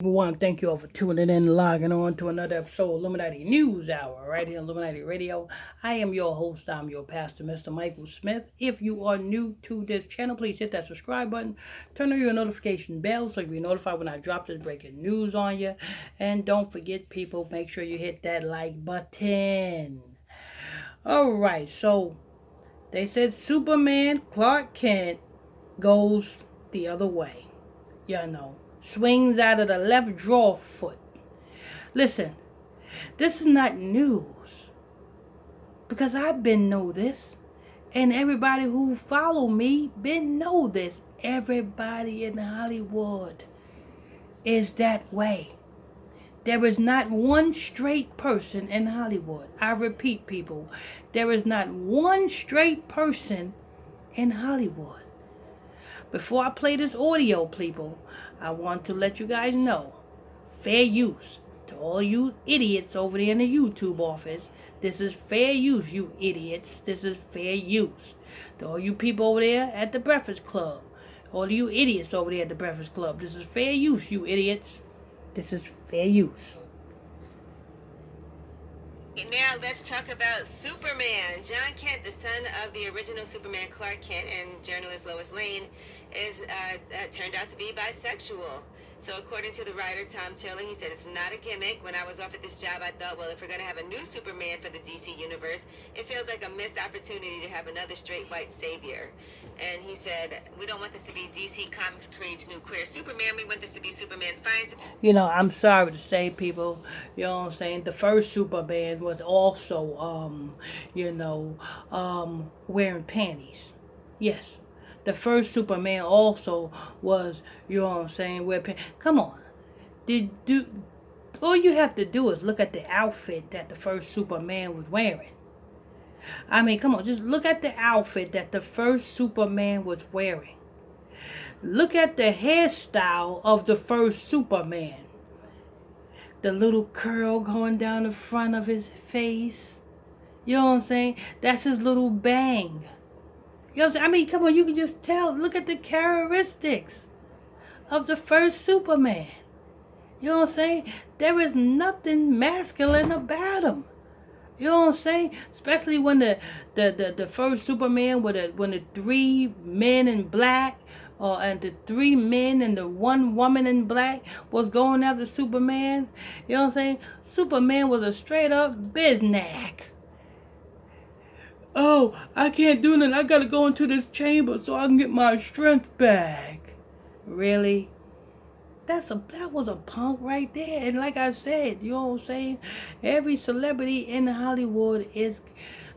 We want to thank you all for tuning in and logging on to another episode of Illuminati News Hour right here on Illuminati Radio. I am your host, I'm your pastor, Mr. Michael Smith. If you are new to this channel, please hit that subscribe button, turn on your notification bell so you'll be notified when I drop this breaking news on you. And don't forget, people, make sure you hit that like button. Alright, so they said Superman Clark Kent goes the other way. You know, swings out of the left drawer foot. Listen, this is not news because I've been know this, and everybody who follow me been know this. Everybody in Hollywood is that way. There is not one straight person in Hollywood. I repeat, people, there is not one straight person in Hollywood. Before I play this audio, people, I want to let you guys know, fair use to all you idiots over there in the YouTube office. This is fair use, you idiots. This is fair use. To all you people over there at the Breakfast Club, all you idiots over there at the Breakfast Club, this is fair use, you idiots. This is fair use. Now let's talk about Superman. John Kent, the son of the original Superman Clark Kent and journalist Lois Lane, is turned out to be bisexual. So according to the writer Tom Taylor, he said, "It's not a gimmick. When I was offered this job, I thought, well, if we're going to have a new Superman for the DC universe, it feels like a missed opportunity to have another straight white savior." And he said, "We don't want this to be DC Comics creates new queer Superman. We want this to be Superman finds..." You know, I'm sorry to say, people, you know what I'm saying, the first Superman was also, wearing panties. Yes. The first Superman also was, you know what I'm saying, wearing panties. Come on. All you have to do is look at the outfit that the first Superman was wearing. I mean, come on, just look at the outfit that the first Superman was wearing. Look at the hairstyle of the first Superman. The little curl going down the front of his face. You know what I'm saying? That's his little bang. You know what I'm saying? I mean, come on, you can just tell. Look at the characteristics of the first Superman. You know what I'm saying? There is nothing masculine about him. You know what I'm saying? Especially when the first Superman, when the three men in black, and the three men and the one woman in black was going after Superman. You know what I'm saying? Superman was a straight up biznack. Oh, I can't do nothing. I gotta go into this chamber so I can get my strength back. Really? That was a punk right there. And like I said, you know what I'm saying? Every celebrity in Hollywood is...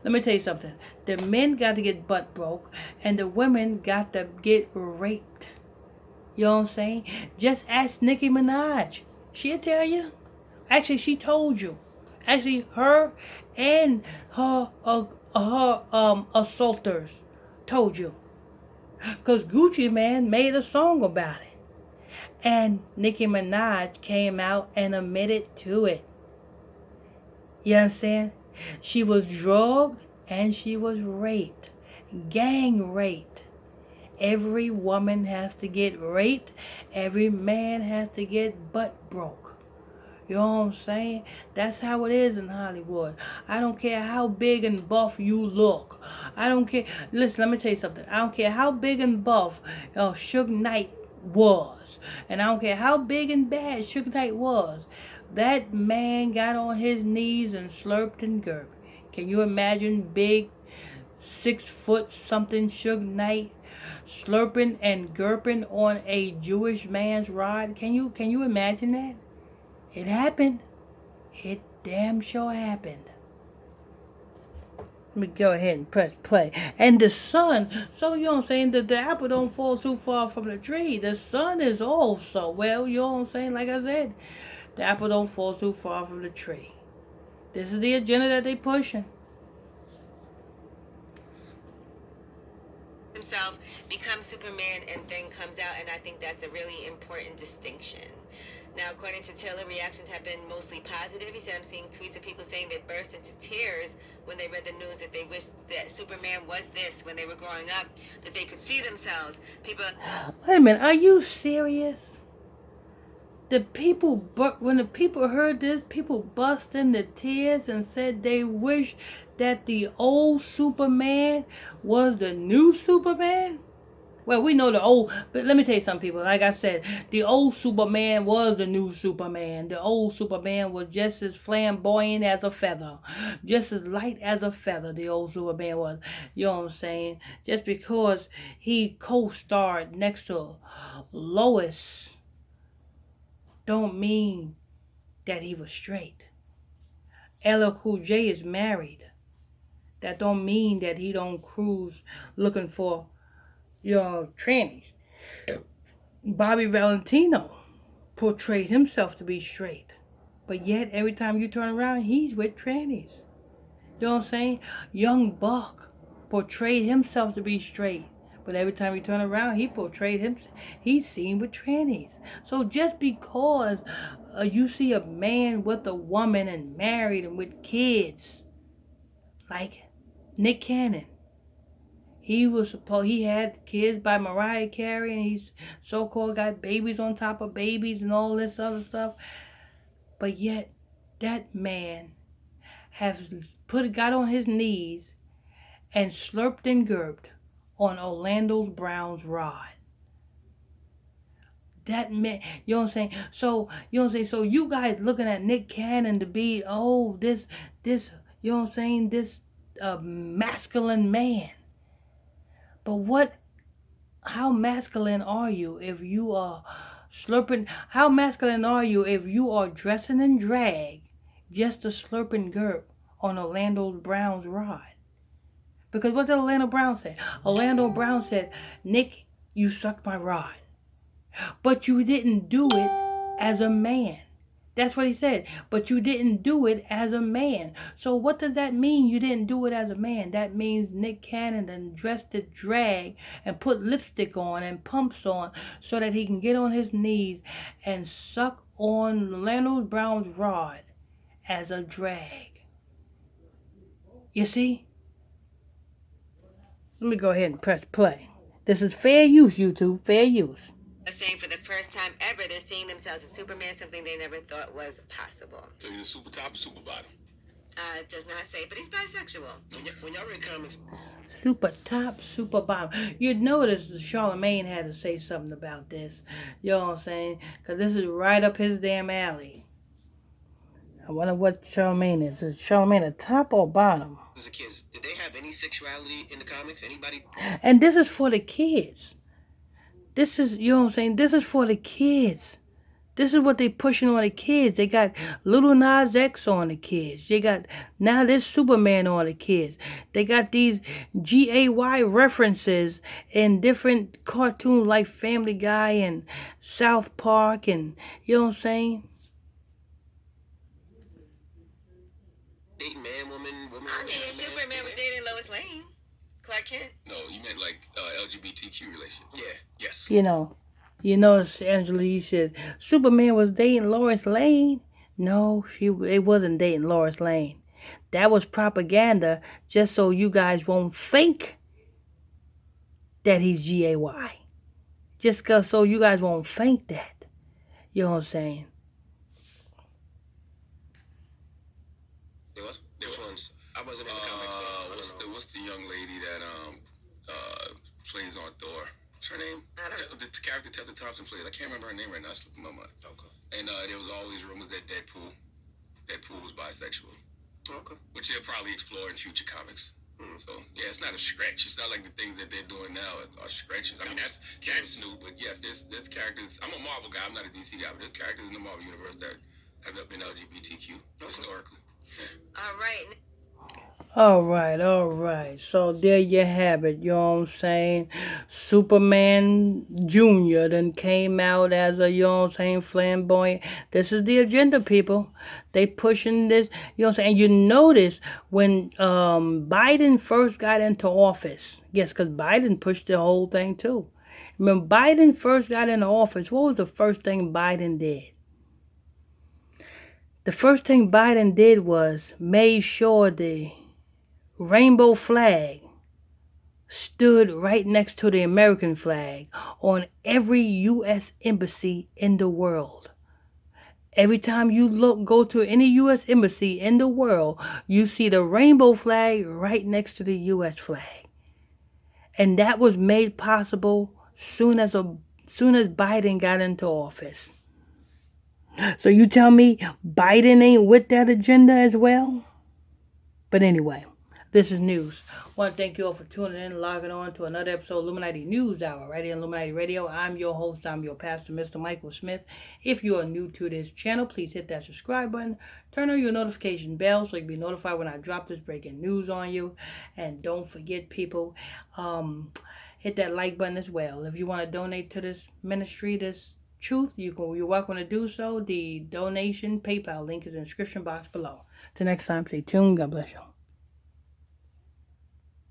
Let me tell you something. The men got to get butt broke, and the women got to get raped. You know what I'm saying? Just ask Nicki Minaj. She'll tell you. Actually, she told you. Actually, her and her assaulters told you. Because Gucci Man made a song about it. And Nicki Minaj came out and admitted to it. You understand? She was drugged and she was raped. Gang raped. Every woman has to get raped. Every man has to get butt broke. You know what I'm saying? That's how it is in Hollywood. I don't care how big and buff you look. I don't care. Listen, let me tell you something. I don't care how big and buff Suge Knight was. And I don't care how big and bad Suge Knight was. That man got on his knees and slurped and gurped. Can you imagine big 6 foot something Suge Knight slurping and gurping on a Jewish man's rod? Can you imagine that? It happened. It damn sure happened. Let me go ahead and press play. And the sun, so you know what I'm saying, the apple don't fall too far from the tree. The sun is also, well, you know what I'm saying, like I said, the apple don't fall too far from the tree. This is the agenda that they pushing. Himself becomes Superman and then comes out, and I think that's a really important distinction. Now, according to Taylor, reactions have been mostly positive. He said, "I'm seeing tweets of people saying they burst into tears when they read the news, that they wished that Superman was this when they were growing up, that they could see themselves." People... Wait a minute, are you serious? when the people heard this, people bust into tears and said they wish that the old Superman was the new Superman. Well, we know the old, but let me tell you something, people. Like I said, the old Superman was the new Superman. The old Superman was just as flamboyant as a feather, just as light as a feather. The old Superman was. You know what I'm saying? Just because he co-starred next to Lois, don't mean that he was straight. LL Cool J is married. That don't mean that he don't cruise looking for trannies. Bobby Valentino portrayed himself to be straight. But yet, every time you turn around, he's with trannies. You know what I'm saying? Young Buck portrayed himself to be straight. But every time you turn around, he's seen with trannies. So just because you see a man with a woman and married and with kids, like Nick Cannon, he had kids by Mariah Carey, and he's so-called got babies on top of babies and all this other stuff. But yet, that man has got on his knees and slurped and gurped on Orlando Brown's rod. That man, you know what I'm saying? So, you know what I'm saying? So you guys looking at Nick Cannon to be, this, you know what I'm saying? This masculine man. But how masculine are you if you are slurping? How masculine are you if you are dressing in drag just to slurp and gurp on Orlando Brown's rod? Because what did Orlando Brown say? Orlando Brown said, Nick, you sucked my rod. But you didn't do it as a man. That's what he said. But you didn't do it as a man. So what does that mean, you didn't do it as a man? That means Nick Cannon and dressed to drag and put lipstick on and pumps on so that he can get on his knees and suck on Orlando Brown's rod as a drag. You see? Let me go ahead and press play. This is fair use, YouTube. Fair use. Saying for the first time ever, they're seeing themselves as Superman, something they never thought was possible. So he's a super top, super bottom. It does not say, but he's bisexual. When y'all read comics, super top, super bottom. You'd notice Charlemagne had to say something about this. You know what I'm saying? Because this is right up his damn alley. I wonder what Charlemagne is. Is Charlemagne a top or bottom? as a kids, did they have any sexuality in the comics? Anybody? And this is for the kids. This is, you know what I'm saying? This is for the kids. This is what they pushing on the kids. They got Little Nas X on the kids. They got, now this Superman on the kids. They got these GAY references in different cartoons like Family Guy and South Park, and you know what I'm saying? Dating man, woman. I mean, Superman was dating Lois Lane. Clark Kent. No, you meant like LGBTQ relation. Yeah. Yes. You know, Angela, you said Superman was dating Lois Lane. No, it wasn't dating Lois Lane. That was propaganda just so you guys won't think that he's GAY. Just so you guys won't think that. You know what I'm saying? Which ones? I wasn't in the comics. What's the young lady that plays on Thor? What's her name? I don't know. The character Tessa Thompson plays. I can't remember her name right now. It's slipping my mind. Okay. And there was always rumors that Deadpool was bisexual. Okay. Which they'll probably explore in future comics. So yeah, it's not a stretch. It's not like the things that they're doing now are stretches. I mean that's new, but yes, there's characters. I'm a Marvel guy. I'm not a DC guy, but there's characters in the Marvel universe that have been LGBTQ historically. All right. All right. So there you have it, you know what I'm saying? Superman Jr. then came out as a, you know what I'm saying, flamboyant. This is the agenda, people. They pushing this, you know what I'm saying? You notice when Biden first got into office, yes, because Biden pushed the whole thing too. When Biden first got into office, what was the first thing Biden did? The first thing Biden did was made sure the rainbow flag stood right next to the American flag on every U.S. embassy in the world. Every time you go to any U.S. embassy in the world, you see the rainbow flag right next to the U.S. flag. And that was made possible soon as Biden got into office. So you tell me Biden ain't with that agenda as well? But anyway, this is news. I want to thank you all for tuning in and logging on to another episode of Illuminati News Hour right here on Illuminati Radio. I'm your host. I'm your pastor, Mr. Michael Smith. If you are new to this channel, please hit that subscribe button. Turn on your notification bell so you'll be notified when I drop this breaking news on you. And don't forget, people, hit that like button as well. If you want to donate to this ministry, this truth, you're welcome to do so. The donation PayPal link is in the description box below. Till next time, stay tuned. God bless you.